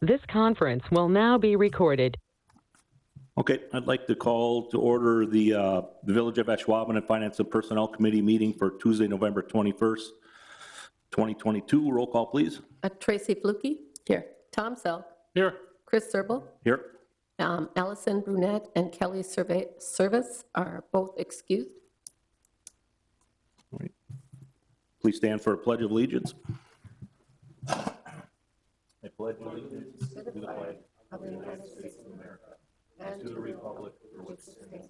This conference will now be recorded. Okay, I'd like to call to order the Village of Ashwaubenon Finance and Personnel Committee meeting for Tuesday, November 21st, 2022. Roll call, please. Tracy Fluke. Here. Tom Selk. Here. Chris Serbel. Here. Allison Brunette and Kelly Service are both excused. All right. Please stand for a pledge of allegiance. I pledge allegiance to the flag of the United States of America and to the republic for which it stands,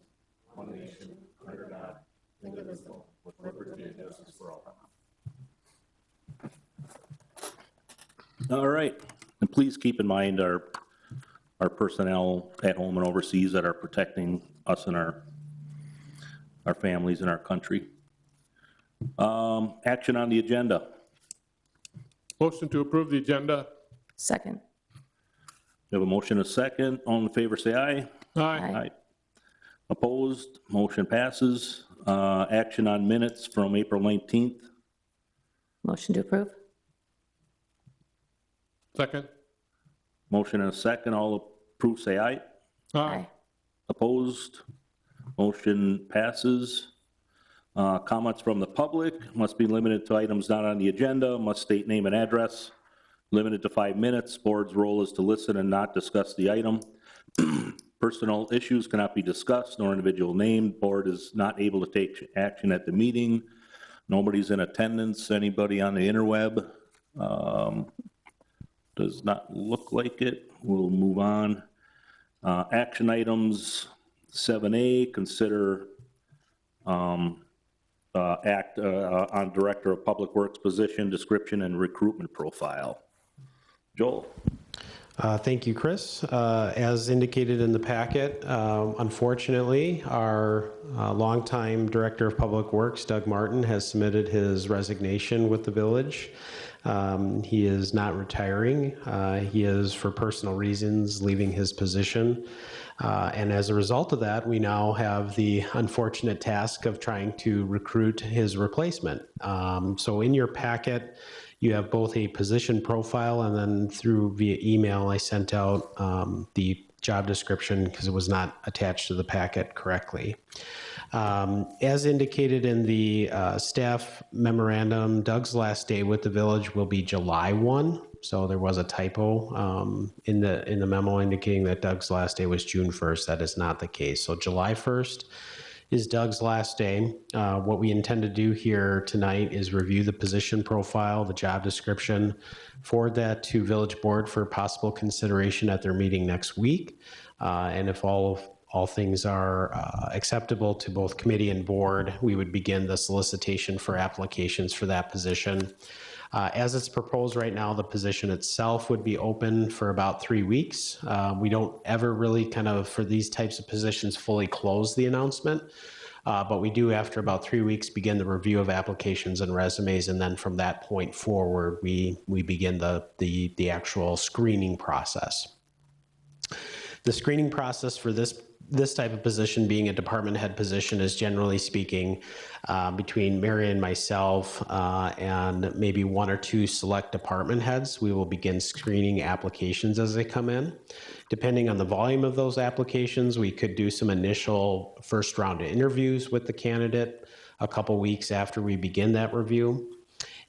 one nation, under God, indivisible, with liberty and justice for all. All right, and please keep in mind our personnel at home and overseas that are protecting us and our families and our country. Action on the agenda. Motion to approve the agenda. Second. We have a motion and a second. All in favor, say aye. Aye. Opposed? Motion passes. Action on minutes from April 19th. Motion to approve. Second. Motion and a second. All approve, say aye. Aye. Opposed? Motion passes. Comments from the public must be limited to items not on the agenda, must state name and address, limited to 5 minutes. Board's role is to listen and not discuss the item. Personal issues cannot be discussed nor individual named. Board is not able to take action at the meeting. Nobody's in attendance. Anybody on the interweb? Does not look like it. We'll move on. Action items 7A, consider act on Director of Public Works position, description, and recruitment profile. Joel. Thank you, Chris. As indicated in the packet, unfortunately, our longtime Director of Public Works, Doug Martin, has submitted his resignation with the village. He is not retiring. He is, for personal reasons, leaving his position. And as a result of that, we now have the unfortunate task of trying to recruit his replacement. So in your packet, you have both a position profile and then via email, I sent out the job description because it was not attached to the packet correctly. As indicated in the staff memorandum, Doug's last day with the village will be July 1. So there was a typo in the memo indicating that Doug's last day was June 1st. That is not the case. So July 1st is Doug's last day. What we intend to do here tonight is review the position profile, the job description, forward that to village board for possible consideration at their meeting next week. And if all things are acceptable to both committee and board, we would begin the solicitation for applications for that position. As it's proposed right now, the position itself would be open for about 3 weeks. We don't ever really for these types of positions fully close the announcement, but we do after about 3 weeks begin the review of applications and resumes, and then from that point forward, we begin the actual screening process. The screening process for this type of position, being a department head position, is generally speaking between Mary and myself and maybe 1 or 2 select department heads. We will begin screening applications as they come in. Depending on the volume of those applications, we could do some initial first round of interviews with the candidate a couple weeks after we begin that review.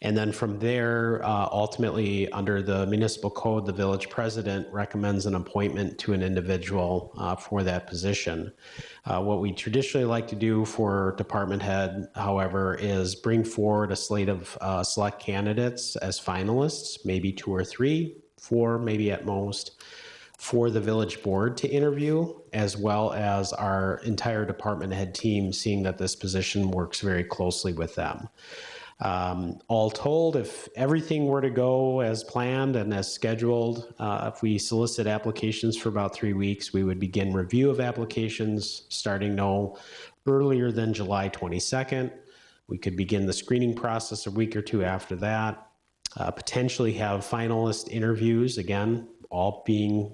And then from there, ultimately, under the municipal code, the village president recommends an appointment to an individual for that position. What we traditionally like to do for department head, however, is bring forward a slate of select candidates as finalists, maybe 2 or 3, 4 maybe at most, for the village board to interview, as well as our entire department head team, seeing that this position works very closely with them. All told, if everything were to go as planned and as scheduled, if we solicit applications for about 3 weeks, we would begin review of applications starting no earlier than July 22nd. We could begin the screening process a week or 2 after that, potentially have finalist interviews, again, all being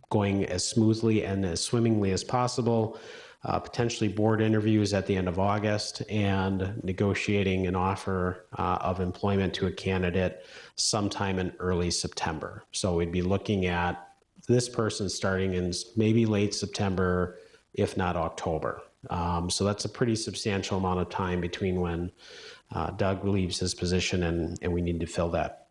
going as smoothly and as swimmingly as possible. potentially board interviews at the end of August, and negotiating an offer of employment to a candidate sometime in early September. So we'd be looking at this person starting in maybe late September, if not October. So that's a pretty substantial amount of time between when Doug leaves his position and we need to fill that.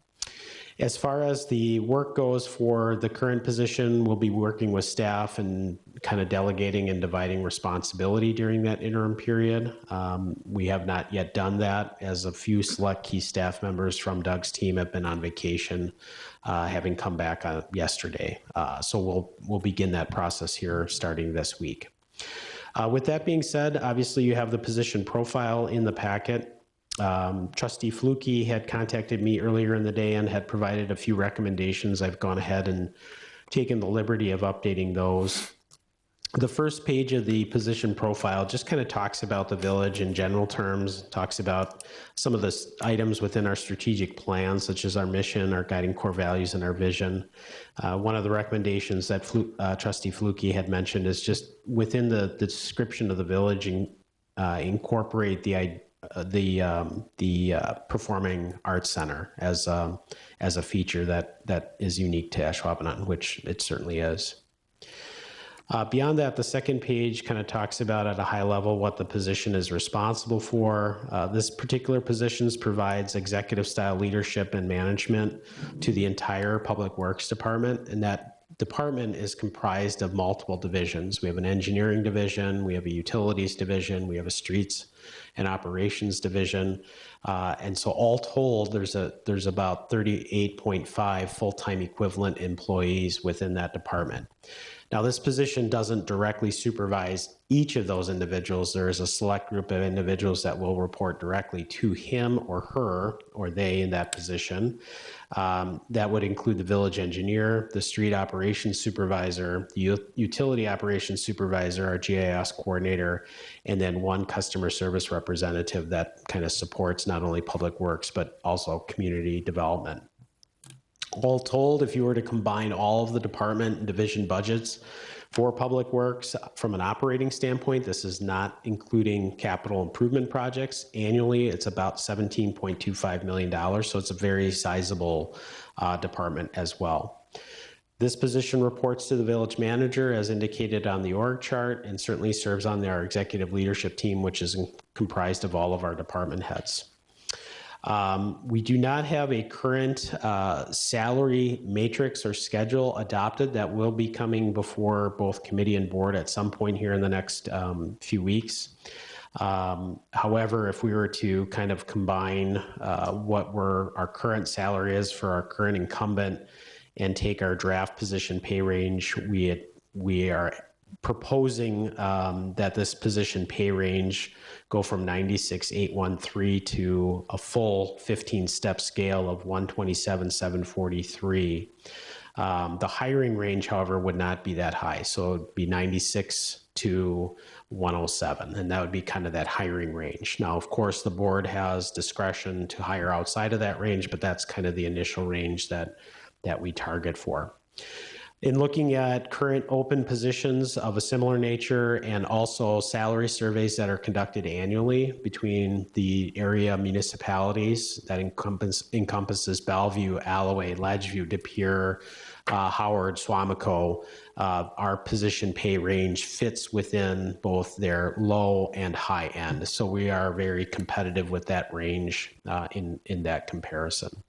As far as the work goes for the current position, we'll be working with staff and kind of delegating and dividing responsibility during that interim period. We have not yet done that, as a few select key staff members from Doug's team have been on vacation, having come back yesterday. So we'll begin that process here starting this week. With that being said, obviously you have the position profile in the packet. Trustee Fluke had contacted me earlier in the day and had provided a few recommendations. I've gone ahead and taken the liberty of updating those. The first page of the position profile just kind of talks about the village in general terms, talks about some of the items within our strategic plan, such as our mission, our guiding core values, and our vision. One of the recommendations that Trustee Fluke had mentioned is just within the description of the village, incorporate the Performing Arts Center as a feature that is unique to Ashwaubenon, which it certainly is. Beyond that, the second page kind of talks about at a high level what the position is responsible for. This particular position provides executive style leadership and management to the entire Public Works Department, and that department is comprised of multiple divisions. We have an engineering division, we have a utilities division, we have a streets and operations division, and so all told, there's about 38.5 full-time equivalent employees within that department. Now, this position doesn't directly supervise each of those individuals. There is a select group of individuals that will report directly to him or her, or they in that position. That would include the village engineer, the street operations supervisor, the utility operations supervisor, our GIS coordinator, and then one customer service representative that kind of supports not only public works, but also community development. All told, if you were to combine all of the department and division budgets for public works from an operating standpoint, this is not including capital improvement projects. Annually, it's about $17.25 million, so it's a very sizable department as well. This position reports to the village manager as indicated on the org chart, and certainly serves on our executive leadership team, which is comprised of all of our department heads. We do not have a current salary matrix or schedule adopted. That will be coming before both committee and board at some point here in the next few weeks. However, if we were to kind of combine what our current salary is for our current incumbent and take our draft position pay range, we are proposing that this position pay range go from 96,813 to a full 15-step scale of 127,743. The hiring range, however, would not be that high, so it would be 96 to 107, and that would be kind of that hiring range. Now, of course, the board has discretion to hire outside of that range, but that's kind of the initial range that we target for. In looking at current open positions of a similar nature and also salary surveys that are conducted annually between the area municipalities that encompasses Bellevue, Alloway, Ledgeview, De Pere, Howard, Swamico, our position pay range fits within both their low and high end. So we are very competitive with that range in that comparison.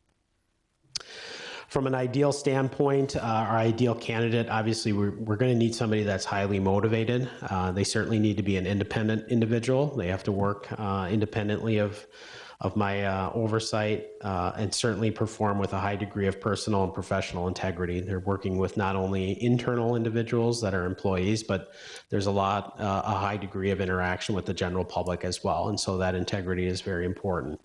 From an ideal standpoint, our ideal candidate, obviously, we're going to need somebody that's highly motivated. They certainly need to be an independent individual. They have to work independently of my oversight and certainly perform with a high degree of personal and professional integrity. They're working with not only internal individuals that are employees, but there's a high degree of interaction with the general public as well. And so that integrity is very important.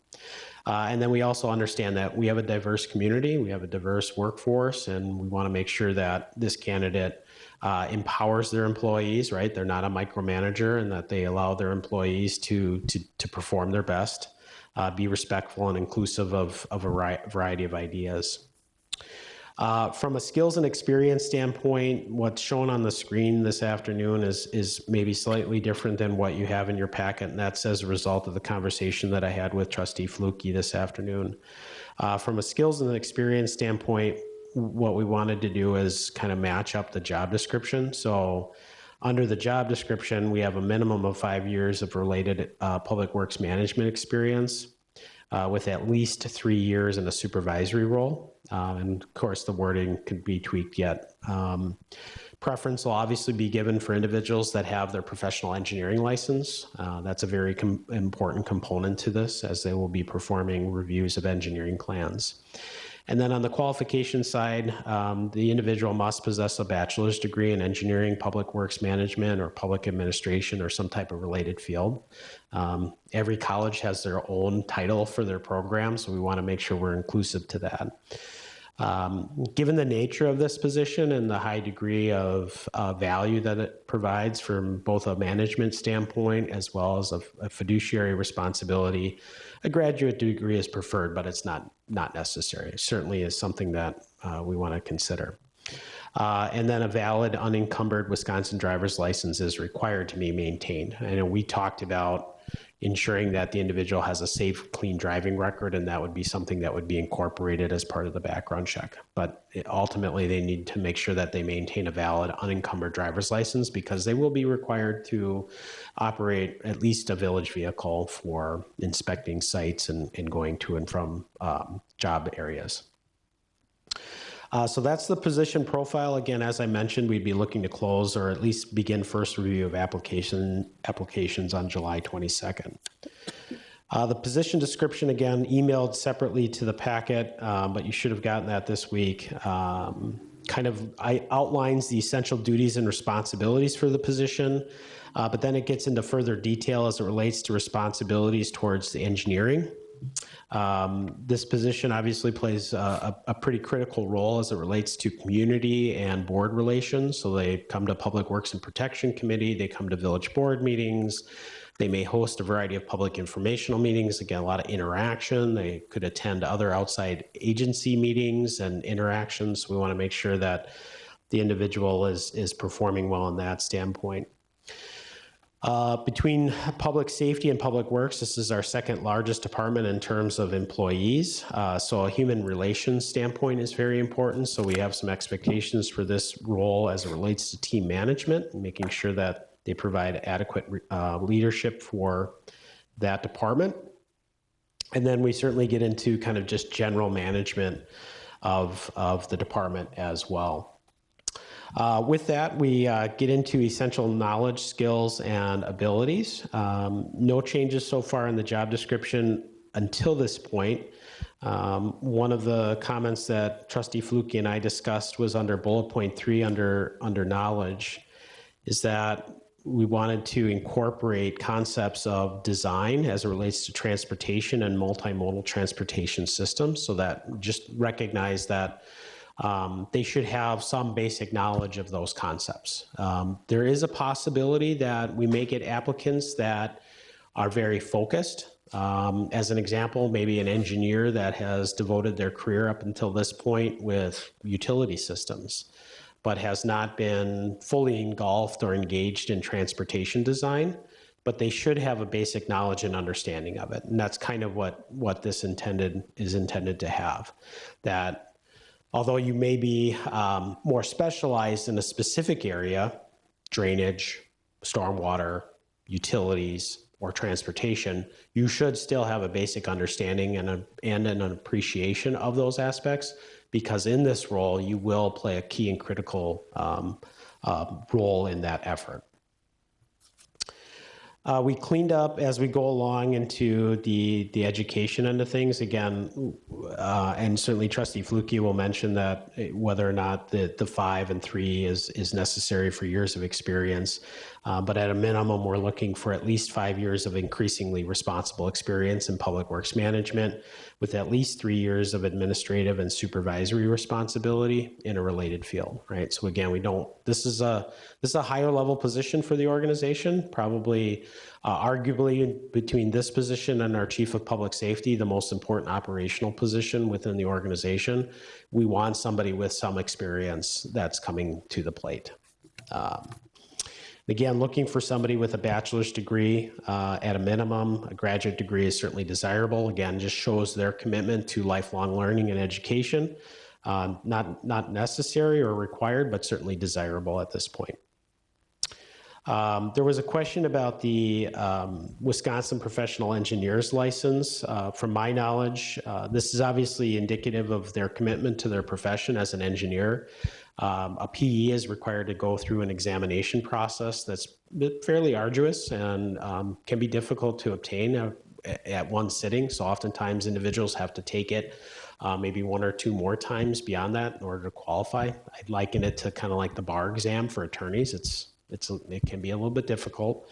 And then we also understand that we have a diverse community, we have a diverse workforce, and we want to make sure that this candidate empowers their employees, right? They're not a micromanager, and that they allow their employees to perform their best, be respectful and inclusive of a variety of ideas. From a skills and experience standpoint, what's shown on the screen this afternoon is maybe slightly different than what you have in your packet, and that's as a result of the conversation that I had with Trustee Fluke this afternoon. From a skills and experience standpoint, what we wanted to do is kind of match up the job description. So under the job description, we have a minimum of 5 years of related public works management experience with at least 3 years in a supervisory role. And of course, the wording could be tweaked yet. Preference will obviously be given for individuals that have their professional engineering license. That's a very important component to this, as they will be performing reviews of engineering plans. And then on the qualification side, the individual must possess a bachelor's degree in engineering, public works management, or public administration, or some type of related field. Every college has their own title for their program, so we want to make sure we're inclusive to that. Given the nature of this position and the high degree of value that it provides from both a management standpoint as well as a fiduciary responsibility, a graduate degree is preferred, but it's not necessary. It certainly is something that we want to consider. And then a valid unencumbered Wisconsin driver's license is required to be maintained. I know we talked about ensuring that the individual has a safe, clean driving record, and that would be something that would be incorporated as part of the background check. But ultimately, they need to make sure that they maintain a valid unencumbered driver's license, because they will be required to operate at least a village vehicle for inspecting sites and going to and from job areas. So that's the position profile. Again, as I mentioned, we'd be looking to close or at least begin first review of applications on July 22nd. The position description, again, emailed separately to the packet, but you should have gotten that this week. Kind of outlines the essential duties and responsibilities for the position, but then it gets into further detail as it relates to responsibilities towards the engineering. This position obviously plays a pretty critical role as it relates to community and board relations. So they come to Public Works and Protection Committee, they come to village board meetings, they may host a variety of public informational meetings, again, a lot of interaction. They could attend other outside agency meetings and interactions. We want to make sure that the individual is performing well in that standpoint. Between public safety and public works, this is our second largest department in terms of employees. So a human relations standpoint is very important. So we have some expectations for this role as it relates to team management, making sure that they provide adequate leadership for that department. And then we certainly get into kind of just general management of the department as well. With that, we get into essential knowledge, skills, and abilities. No changes so far in the job description until this point. One of the comments that Trustee Fluke and I discussed was under bullet point 3 under knowledge, is that we wanted to incorporate concepts of design as it relates to transportation and multimodal transportation systems, so that just recognize that they should have some basic knowledge of those concepts. There is a possibility that we may get applicants that are very focused. As an example, maybe an engineer that has devoted their career up until this point with utility systems, but has not been fully engulfed or engaged in transportation design, but they should have a basic knowledge and understanding of it. And that's kind of what this is intended to have. That although you may be more specialized in a specific area, drainage, stormwater, utilities, or transportation, you should still have a basic understanding and an appreciation of those aspects, because in this role, you will play a key and critical role in that effort. We cleaned up as we go along into the education end of things. Again, and certainly Trustee Fluke will mention that whether or not the 5 and 3 is necessary for years of experience. But at a minimum, we're looking for at least 5 years of increasingly responsible experience in public works management, with at least 3 years of administrative and supervisory responsibility in a related field, right? So again, this is a higher level position for the organization, probably arguably between this position and our chief of public safety, the most important operational position within the organization. We want somebody with some experience that's coming to the plate. Again, looking for somebody with a bachelor's degree at a minimum. A graduate degree is certainly desirable. Again, just shows their commitment to lifelong learning and education. Not necessary or required, but certainly desirable at this point. There was a question about the Wisconsin Professional Engineer's License. From my knowledge, this is obviously indicative of their commitment to their profession as an engineer. A PE is required to go through an examination process that's fairly arduous and can be difficult to obtain at one sitting. So oftentimes individuals have to take it maybe one or two more times beyond that in order to qualify. I'd liken it to kind of like the bar exam for attorneys. It can be a little bit difficult.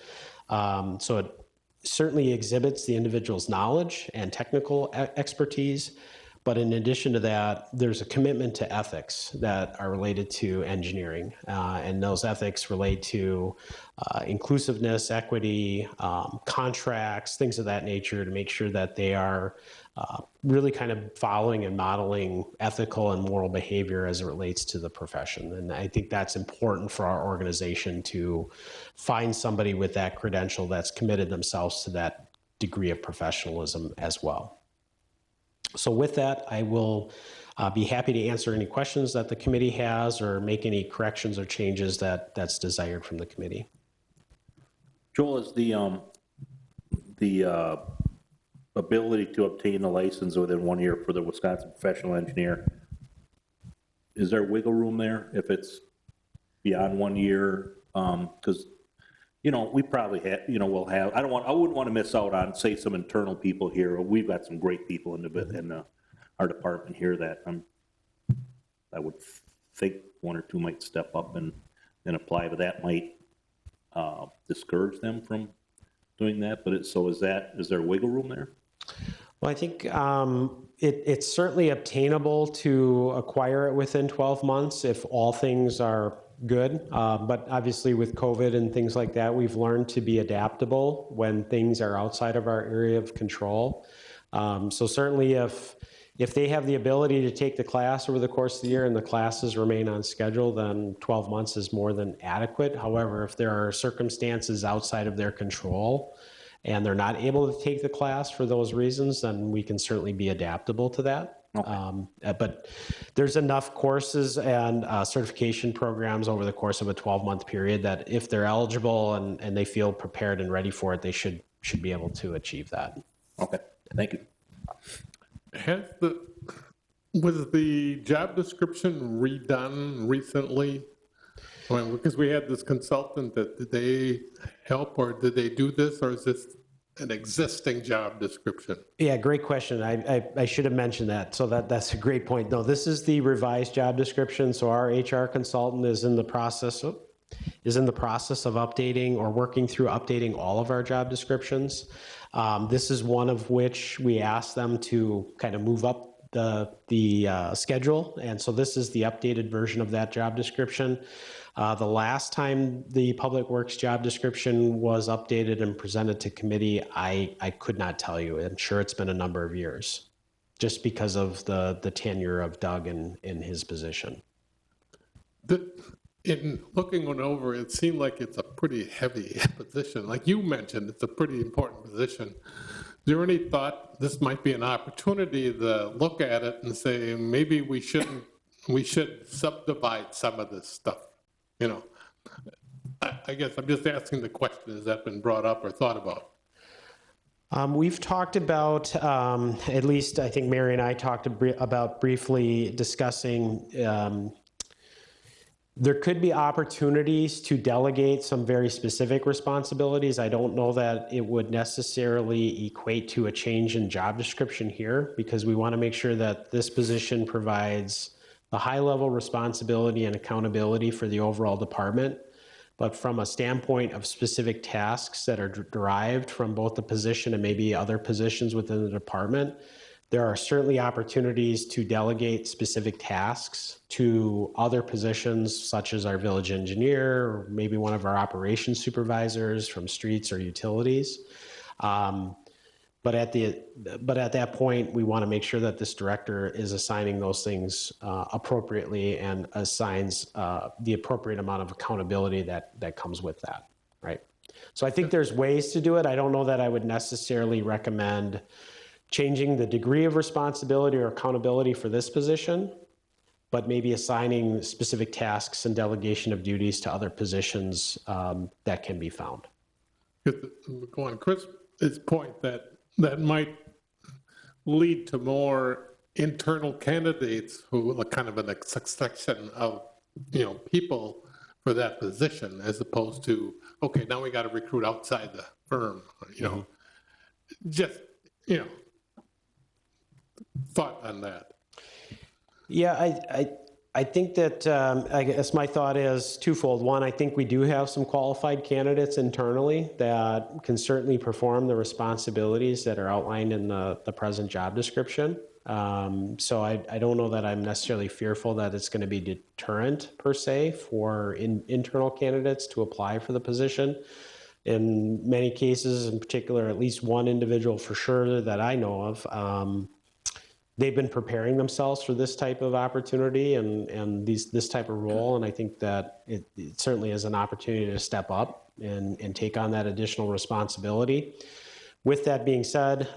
So it certainly exhibits the individual's knowledge and technical expertise. But in addition to that, there's a commitment to ethics that are related to engineering. And those ethics relate to inclusiveness, equity, contracts, things of that nature, to make sure that they are really kind of following and modeling ethical and moral behavior as it relates to the profession. And I think that's important for our organization to find somebody with that credential that's committed themselves to that degree of professionalism as well. So with that, I will be happy to answer any questions that the committee has or make any corrections or changes that's desired from the committee. Joel, is the ability to obtain a license within 1 year for the Wisconsin professional engineer, is there wiggle room there if it's beyond 1 year? Because, we probably have, we'll have, I wouldn't want to miss out on, say, some internal people here. We've got some great people in our department here that I would think one or two might step up and apply, but that might discourage them from doing that. But is there wiggle room there? Well, I think it's certainly obtainable to acquire it within 12 months if all things are good. But obviously with COVID and things like that, we've learned to be adaptable when things are outside of our area of control. So certainly if they have the ability to take the class over the course of the year and the classes remain on schedule, then 12 months is more than adequate. However, if there are circumstances outside of their control and they're not able to take the class for those reasons, then we can certainly be adaptable to that. Okay. But there's enough courses and certification programs over the course of a 12-month period that if they're eligible and they feel prepared and ready for it, they should be able to achieve that. Okay, thank you. Was the job description redone recently? Because we had this consultant did they help or did they do this, or is this an existing job description? Yeah, great question. I should have mentioned that. So that's a great point. No, this is the revised job description. So our HR consultant is in the process of updating or working through updating all of our job descriptions. This is one of which we asked them to kind of move up the schedule. And so this is the updated version of that job description. The last time the Public Works job description was updated and presented to committee, I could not tell you. I'm sure it's been a number of years, just because of the tenure of Doug in his position. In looking it over, it seemed like it's a pretty heavy position. Like you mentioned, it's a pretty important position. Is there any thought this might be an opportunity to look at it and say, maybe we should subdivide some of this stuff? I guess I'm just asking the question, has that been brought up or thought about? We've talked about, at least I think Mary and I talked about briefly discussing there could be opportunities to delegate some very specific responsibilities. I don't know that it would necessarily equate to a change in job description here, because we want to make sure that this position provides the high-level responsibility and accountability for the overall department. But from a standpoint of specific tasks that are derived from both the position and maybe other positions within the department, There are certainly opportunities to delegate specific tasks to other positions, such as our village engineer, or maybe one of our operations supervisors from streets or utilities. But at that point, we want to make sure that this director is assigning those things appropriately and assigns the appropriate amount of accountability that comes with that, right? So I think there's ways to do it. I don't know that I would necessarily recommend changing the degree of responsibility or accountability for this position, but maybe assigning specific tasks and delegation of duties to other positions that can be found. Going Chris's point that might lead to more internal candidates who are kind of a succession of, people for that position, as opposed to, okay, now we got to recruit outside the firm, just, thought on that. Yeah, I think that, I guess my thought is twofold. One, I think we do have some qualified candidates internally that can certainly perform the responsibilities that are outlined in the present job description. So I don't know that I'm necessarily fearful that it's going to be deterrent per se for internal candidates to apply for the position. In many cases, in particular, at least one individual for sure that I know of, they've been preparing themselves for this type of opportunity and this type of role. And I think that it certainly is an opportunity to step up and take on that additional responsibility. With that being said,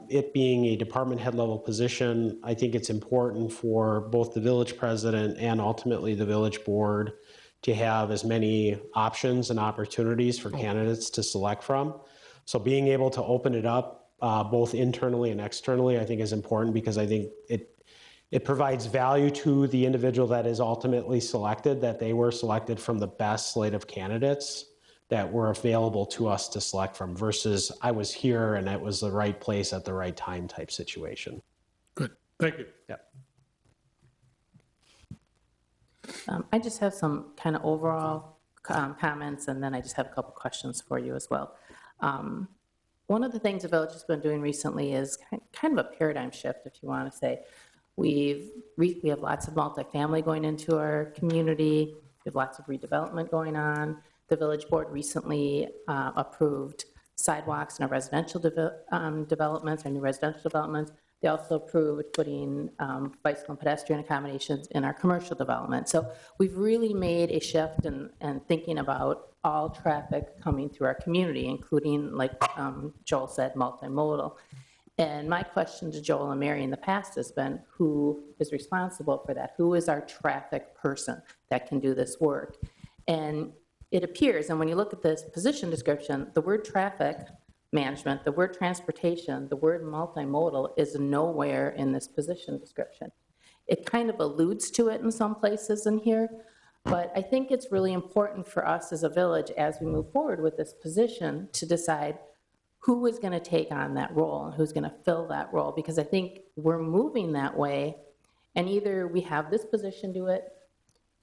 it being a department head level position, I think it's important for both the village president and ultimately the village board to have as many options and opportunities for candidates to select from. So being able to open it up both internally and externally, I think is important, because I think it provides value to the individual that is ultimately selected, that they were selected from the best slate of candidates that were available to us to select from, versus I was here and it was the right place at the right time type situation. Good, thank you. Yeah. I just have some kind of overall comments, and then I just have a couple questions for you as well. One of the things the village has been doing recently is kind of a paradigm shift, if you want to say. We have lots of multifamily going into our community. We have lots of redevelopment going on. The village board recently approved sidewalks in our residential developments, our new residential developments. They also approved putting bicycle and pedestrian accommodations in our commercial development. So we've really made a shift in thinking about all traffic coming through our community, including, like Joel said, multimodal. And my question to Joel and Mary in the past has been, who is responsible for that? Who is our traffic person that can do this work? And it appears, and when you look at this position description, the word traffic management, the word transportation, the word multimodal is nowhere in this position description. It kind of alludes to it in some places in here, but I think it's really important for us as a village, as we move forward with this position, to decide who is going to take on that role and who's going to fill that role, because I think we're moving that way, and either we have this position do it,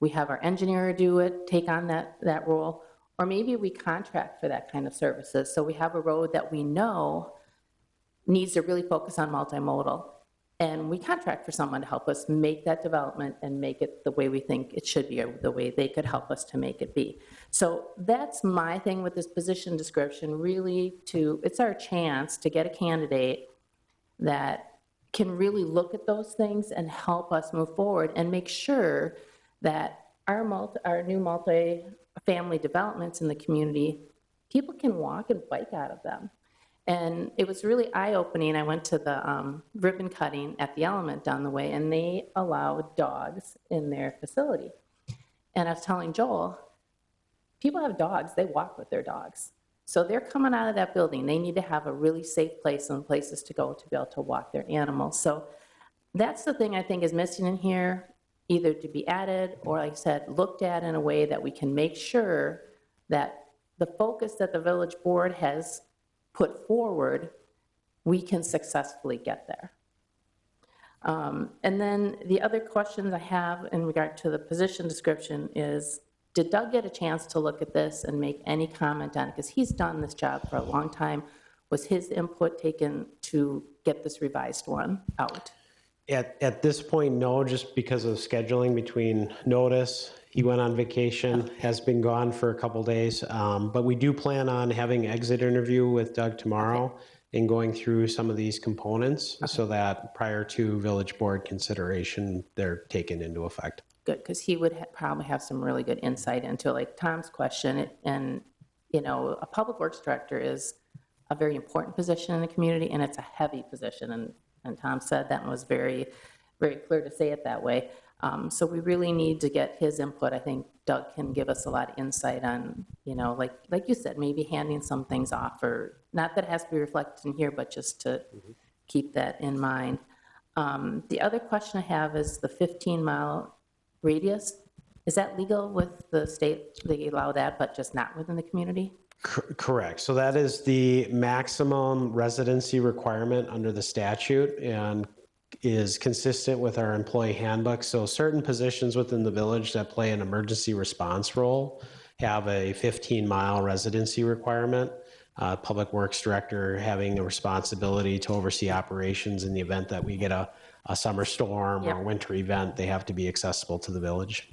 we have our engineer do it, take on that role, or maybe we contract for that kind of services. So we have a road that we know needs to really focus on multimodal, and we contract for someone to help us make that development and make it the way we think it should be, or the way they could help us to make it be. So that's my thing with this position description, really it's our chance to get a candidate that can really look at those things and help us move forward and make sure that our new multi-family developments in the community, people can walk and bike out of them. And it was really eye-opening. I went to the ribbon cutting at the Element down the way, and they allow dogs in their facility. And I was telling Joel, people have dogs, they walk with their dogs. So they're coming out of that building. They need to have a really safe place and places to go to be able to walk their animals. So that's the thing I think is missing in here, either to be added or, like I said, looked at in a way that we can make sure that the focus that the village board has put forward, we can successfully get there. And then the other questions I have in regard to the position description is, did Doug get a chance to look at this and make any comment on it? Because he's done this job for a long time. Was his input taken to get this revised one out? At this point, no, just because of scheduling between notice. He went on vacation, has been gone for a couple days. But we do plan on having an exit interview with Doug tomorrow and going through some of these components so that prior to village board consideration, they're taken into effect. Good, because he would probably have some really good insight into, like Tom's question. And, you know, a public works director is a very important position in the community, and it's a heavy position. And Tom said that and was very, very clear to say it that way. So we really need to get his input. I think Doug can give us a lot of insight on, you know, like you said, maybe handing some things off, or not that it has to be reflected in here, but just to keep that in mind. The other question I have is the 15-mile radius. Is that legal with the state? They allow that, but just not within the community? Correct. So that is the maximum residency requirement under the statute and is consistent with our employee handbook. So certain positions within the village that play an emergency response role have a 15-mile residency requirement. Public Works Director having a responsibility to oversee operations in the event that we get a summer storm or winter event, they have to be accessible to the village.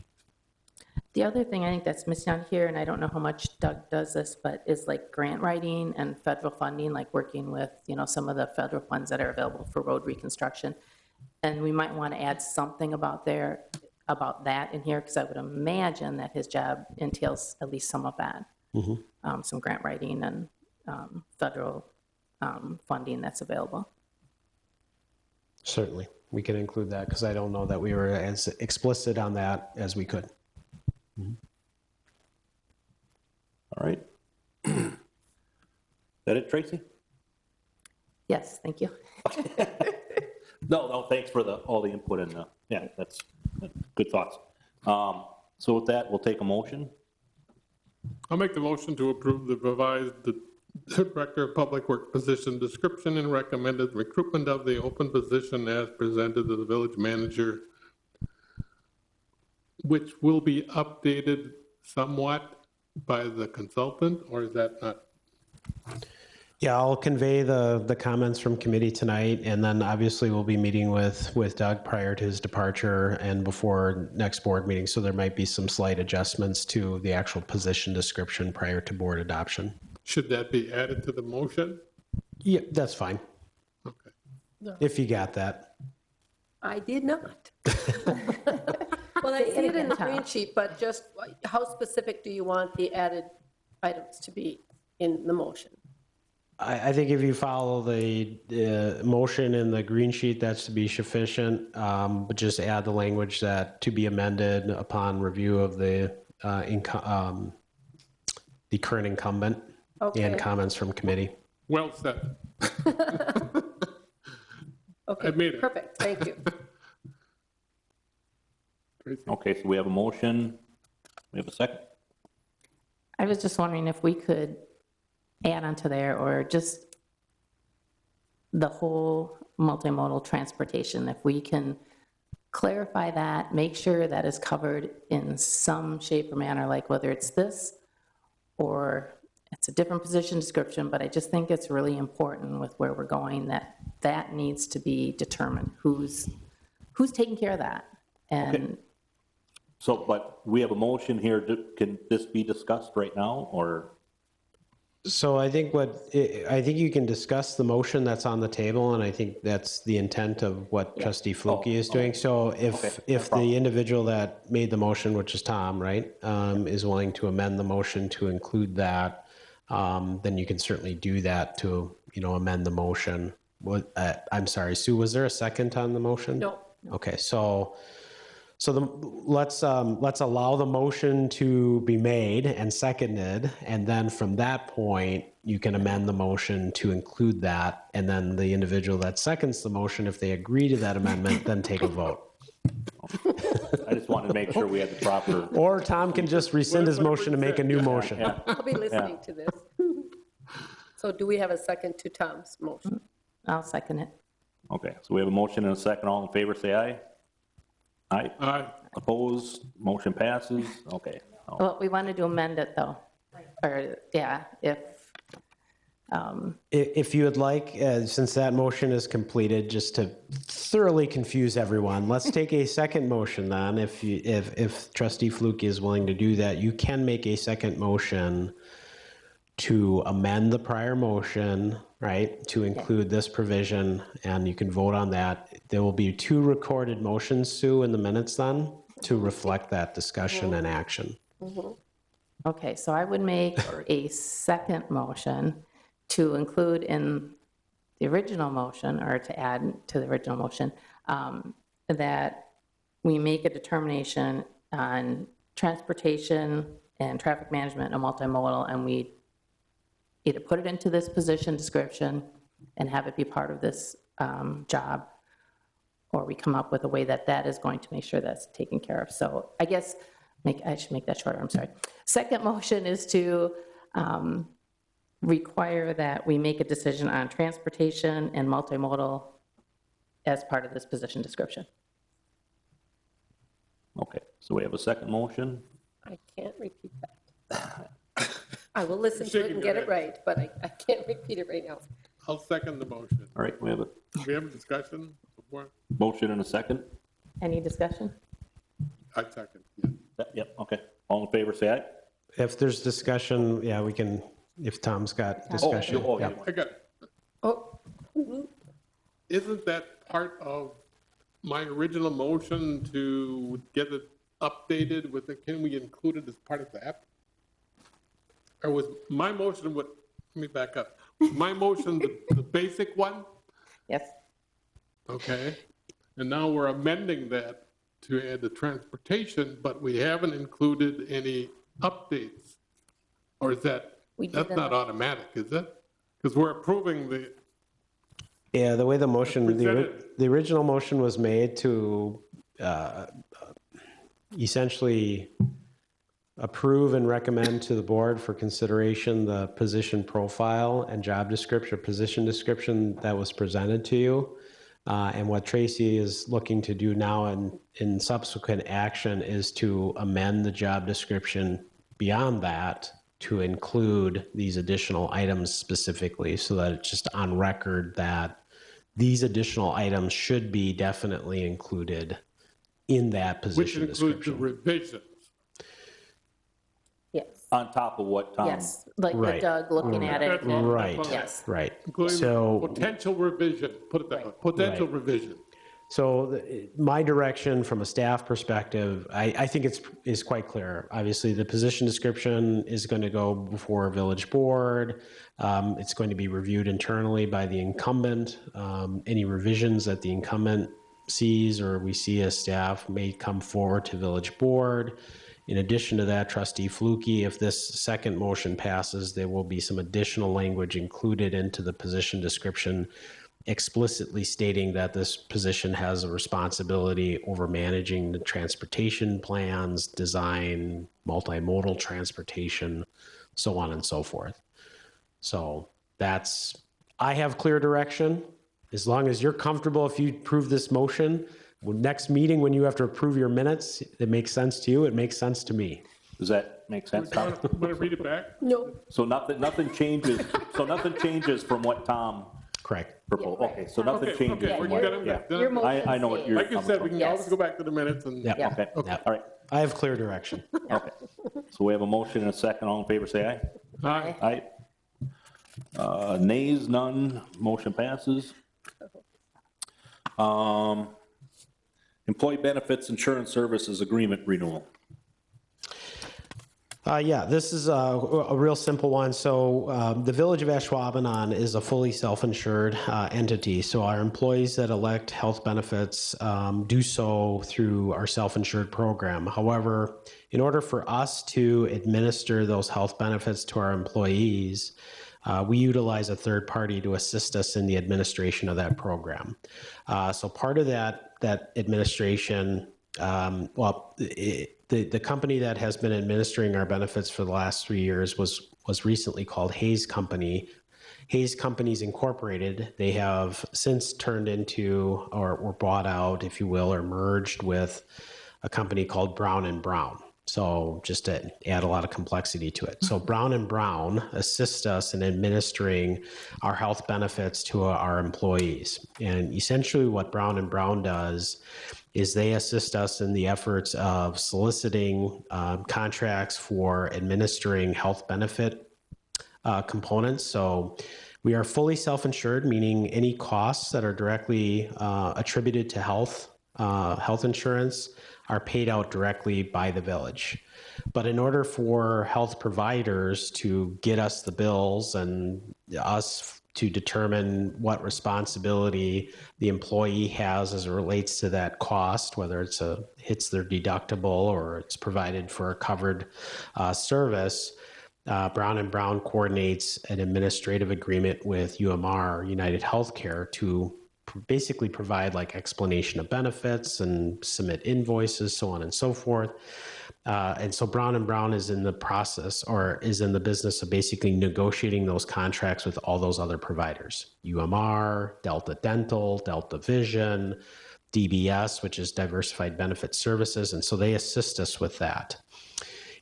The other thing I think that's missing on here, and I don't know how much Doug does this, but is like grant writing and federal funding, like working with, you know, some of the federal funds that are available for road reconstruction. And we might want to add something about that in here, because I would imagine that his job entails at least some of that. Some grant writing and federal funding that's available. Certainly, we can include that because I don't know that we were as explicit on that as we could. All right. Is that it, Tracy? Yes, thank you. No, thanks for all the input and, yeah, that's good thoughts. So with that, we'll take a motion. I'll make the motion to approve the revised Director of Public Works position description and recommended recruitment of the open position as presented to the village manager, which will be updated somewhat by the consultant, or is that not? Yeah, I'll convey the comments from committee tonight, and then obviously we'll be meeting with Doug prior to his departure and before next board meeting, so there might be some slight adjustments to the actual position description prior to board adoption. Should that be added to the motion? Yeah, that's fine, Okay. if you got that. I did not. Well, I see it in the green sheet, but just how specific do you want the added items to be in the motion? I think if you follow the motion in the green sheet, that's to be sufficient, but just add the language that to be amended upon review of the current incumbent and comments from committee. Well said. Okay, I made it. perfect, thank you. Tracy? Okay, so we have a motion. We have a second. I was just wondering if we could add onto there, or just the whole multimodal transportation, if we can clarify that, make sure that is covered in some shape or manner, like whether it's this or it's a different position description, but I just think it's really important with where we're going that needs to be determined. Who's taking care of that? And Okay. So, but we have a motion here. Can this be discussed right now, or? So I think you can discuss the motion that's on the table, and I think that's the intent of what Trustee Fluke is doing. So if the individual that made the motion, which is Tom, right, is willing to amend the motion to include that, then you can certainly do that to, amend the motion. I'm sorry, Sue, was there a second on the motion? No. Okay, let's allow the motion to be made and seconded, and then from that point, you can amend the motion to include that, and then the individual that seconds the motion, if they agree to that amendment, then take a vote. I just wanted to make sure we had the proper. Or Tom can just rescind his motion to make a new motion. Yeah. I'll be listening to this. So do we have a second to Tom's motion? I'll second it. Okay, so we have a motion and a second. All in favor, say aye. Aye. Aye. Opposed? Motion passes. Okay. Well, we wanted to amend it, though. Or, yeah, if If you would like, since that motion is completed, just to thoroughly confuse everyone, let's take a second motion then. If Trustee Fluke is willing to do that, you can make a second motion to amend the prior motion, right, to include this provision, and you can vote on that. There will be 2 recorded motions, Sue, in the minutes then, to reflect that discussion and action. Okay, so I would make a second motion to include in the original motion, or to add to the original motion, that we make a determination on transportation and traffic management and multimodal, and we either put it into this position description and have it be part of this job, or we come up with a way that that is going to make sure that's taken care of. So I guess I should make that shorter, I'm sorry. Second motion is to require that we make a decision on transportation and multimodal as part of this position description. Okay, so we have a second motion. I can't repeat that. I will listen to it and get it right, but I can't repeat it right now. I'll second the motion. All right, we have a We have a discussion before? motion and a second. Any discussion? I second, yeah. Yep, okay. All in favor, say aye. If there's discussion, yeah, we can, if Tom's got discussion. Oh, yeah. yeah. I got, Oh, isn't that part of my original motion to get it updated with it? Can we include it as part of that? Or was my motion, let me back up. My motion, the basic one? Yes. Okay. And now we're amending that to add the transportation, but we haven't included any updates. Or is that, We did that's them. not automatic, is it? Because we're approving the, Yeah, the way the motion, Presented. the original motion was made to essentially approve and recommend to the board for consideration the position profile and job description, position description that was presented to you. And what Tracy is looking to do now in subsequent action is to amend the job description beyond that to include these additional items specifically, so that it's just on record that these additional items should be definitely included in that which position includes the description. revisions. Yes. On top of what Tom? Yes, like the Right. Doug looking at it. That's- and- Right. Yes. Right. Including So, potential revision, put it that way, potential revision. so my direction from a staff perspective, I think is quite clear. Obviously, the position description is going to go before a village board. It's going to be reviewed internally by the incumbent. Any revisions that the incumbent sees or we see as staff may come forward to village board. In addition to that, Trustee Fluke, if this second motion passes, there will be some additional language included into the position description explicitly stating that this position has a responsibility over managing the transportation plans, design, multimodal transportation, so on and so forth. So I have clear direction. As long as you're comfortable, if you approve this motion, next meeting when you have to approve your minutes, it makes sense to you, it makes sense to me. Does that make sense, Tom? Want to read it back? no, So nothing changes, from what Tom Correct. proposed. Okay, so nothing Okay, changes. okay, from we what- got it yeah. back done. Your motion I know what stays. you're Like you said, we can always Yes. go back to the minutes and. Yep. Yeah. Okay, Yep. all right, I have clear direction. okay. So we have a motion and a second. All in favor, say aye. Aye. Aye. Nays, none, motion passes. Employee benefits insurance services agreement renewal. Yeah, this is a real simple one. So the Village of Ashwaubenon is a fully self-insured entity. So our employees that elect health benefits do so through our self-insured program. However, in order for us to administer those health benefits to our employees, we utilize a third party to assist us in the administration of that program. So part of that administration, the company that has been administering our benefits for the last 3 years was recently called Hayes Company. Hayes Companies Incorporated. They have since turned into or were bought out, if you will, or merged with a company called Brown & Brown. So just to add a lot of complexity to it. So Brown & Brown assists us in administering our health benefits to our employees. And essentially what Brown & Brown does is they assist us in the efforts of soliciting contracts for administering health benefit components. So we are fully self-insured, meaning any costs that are directly attributed to health insurance are paid out directly by the village. But in order for health providers to get us the bills and us to determine what responsibility the employee has as it relates to that cost, whether it's hits their deductible or it's provided for a covered service, Brown & Brown coordinates an administrative agreement with UMR, United Healthcare, to basically provide like explanation of benefits and submit invoices, so on and so forth. And so Brown & Brown is in the process or is in the business of basically negotiating those contracts with all those other providers, UMR, Delta Dental, Delta Vision, DBS, which is Diversified Benefit Services. And so they assist us with that.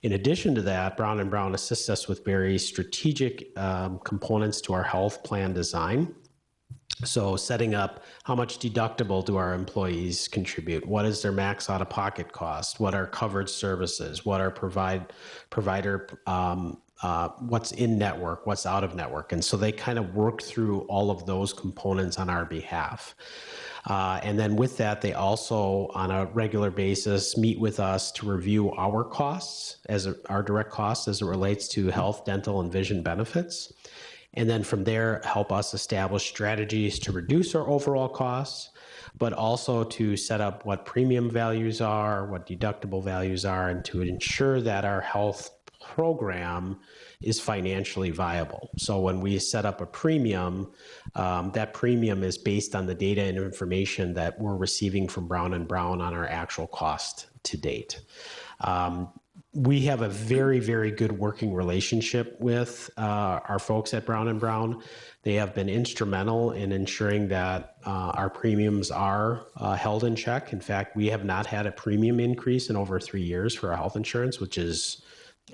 In addition to that, Brown & Brown assists us with very strategic components to our health plan design. So setting up how much deductible do our employees contribute? What is their max out-of-pocket cost? What are covered services? What are provider, what's in network? What's out of network? And so they kind of work through all of those components on our behalf. And then with that, they also, on a regular basis, meet with us to review our costs, our direct costs as it relates to health, dental, and vision benefits. And then from there, help us establish strategies to reduce our overall costs, but also to set up what premium values are, what deductible values are, and to ensure that our health program is financially viable. So when we set up a premium, that premium is based on the data and information that we're receiving from Brown & Brown on our actual cost to date. We have a very, very good working relationship with our folks at Brown & Brown. They have been instrumental in ensuring that our premiums are held in check. In fact, we have not had a premium increase in over 3 years for our health insurance, which is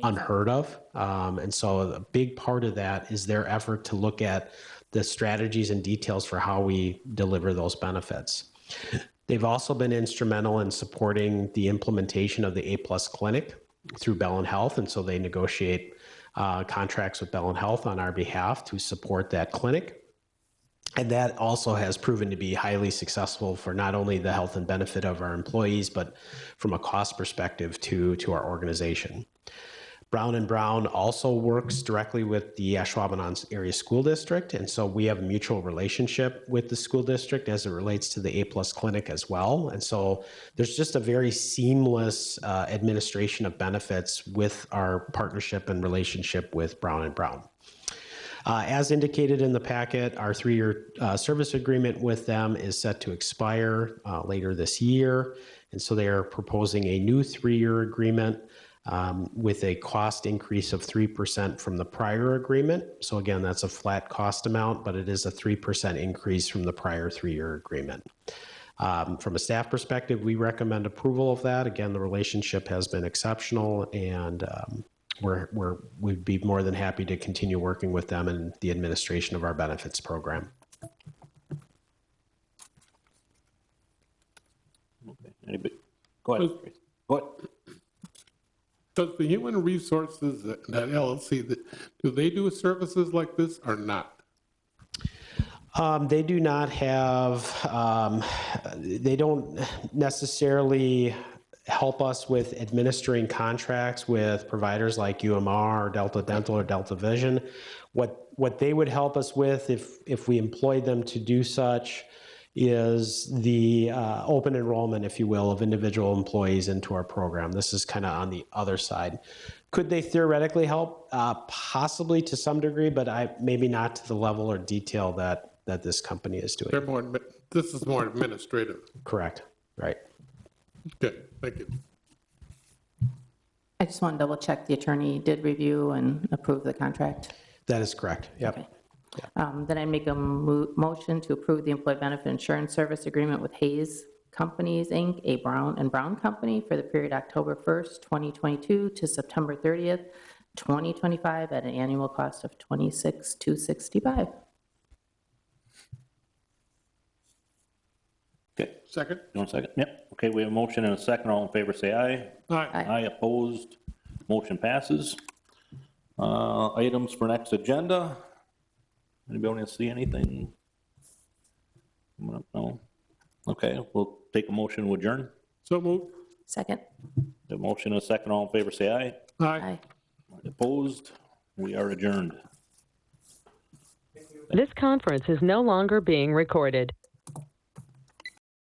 unheard of. And so a big part of that is their effort to look at the strategies and details for how we deliver those benefits. They've also been instrumental in supporting the implementation of the A+ clinic through Bell & Health, and so they negotiate contracts with Bell & Health on our behalf to support that clinic. And that also has proven to be highly successful for not only the health and benefit of our employees, but from a cost perspective to our organization. Brown & Brown also works directly with the Ashwaubenon Area School District, and so we have a mutual relationship with the school district as it relates to the A+ clinic as well. And so there's just a very seamless administration of benefits with our partnership and relationship with Brown & Brown. As indicated in the packet, our 3-year service agreement with them is set to expire later this year, and so they are proposing a new 3-year agreement with a cost increase of 3% from the prior agreement. So again, that's a flat cost amount, but it is a 3% increase from the prior 3-year agreement. From a staff perspective, we recommend approval of that. Again, the relationship has been exceptional, and we'd be more than happy to continue working with them in the administration of our benefits program. Okay. Anybody? Go ahead. Go ahead. Does the Human Resources, that LLC, do they do services like this or not? They do not have, they don't necessarily help us with administering contracts with providers like UMR or Delta Dental or Delta Vision. What they would help us with if we employed them to do such is the open enrollment, if you will, of individual employees into our program. This is kind of on the other side. Could they theoretically help? Possibly to some degree, but maybe not to the level or detail that this company is doing. This is more administrative. Correct. Right. Good. Thank you. I just want to double check the attorney did review and approve the contract. That is correct. Yep. Okay. Then I make a motion to approve the employee benefit insurance service agreement with Hayes Companies, Inc., a Brown and Brown Company for the period October 1st, 2022 to September 30th, 2025 at an annual cost of $26,265. Okay, Second? you want a second? Yep. Okay, we have a motion and a second. All in favor, say aye. Aye. Aye, opposed, motion passes. Items for next agenda. Anybody want to see anything? No? Okay, we'll take a motion to adjourn. So moved. Second. The motion and a second. All in favor, say aye. Aye. Aye. Opposed, we are adjourned. This conference is no longer being recorded.